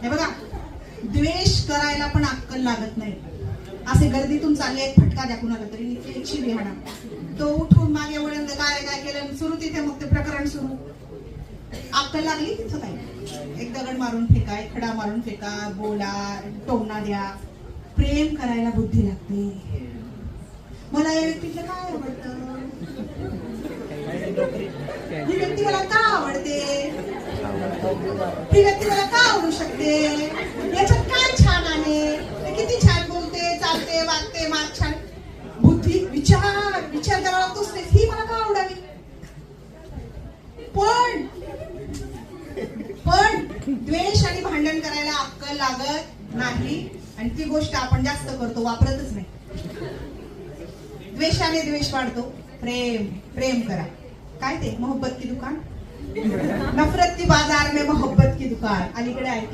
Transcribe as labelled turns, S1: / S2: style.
S1: हे बघा, द्वेष करायला पण अक्कल लागत नाही. असे गर्दीतून चालले एक फटका द्या कुणाला तरी, एक शिवी हाणा. तो उठून मागे वळून काय काय केलं सुरू, तिथे मग ते प्रकरण सुरू. अक्कल लागली तिथं काय, एक दगड मारून फेका, एक खडा मारून फेका, बोला, टोमणा द्या. प्रेम करायला बुद्धी लागते. मला या व्यक्तीला काय आवडतं, ही व्यक्ती मला का आवडते, ही व्यक्ती मला का आवडू शकते, याच्यात काय छान आहे, किती छान बोलते, चालते, वागते, माग छान. बुद्धी विचार करायला लागतोच ते, ही मला का आवडावी. पण द्वेष आणि भांडण करायला अक्कल लागत नाही, आणि ती गोष्ट आपण जास्त करतो, वापरतच नाही. द्वेषाने द्वेष वाढतो. प्रेम करा. काय ते मोहब्बत की दुकान, नफरत की बाजार में मोहब्बत की दुकान. अलीकडे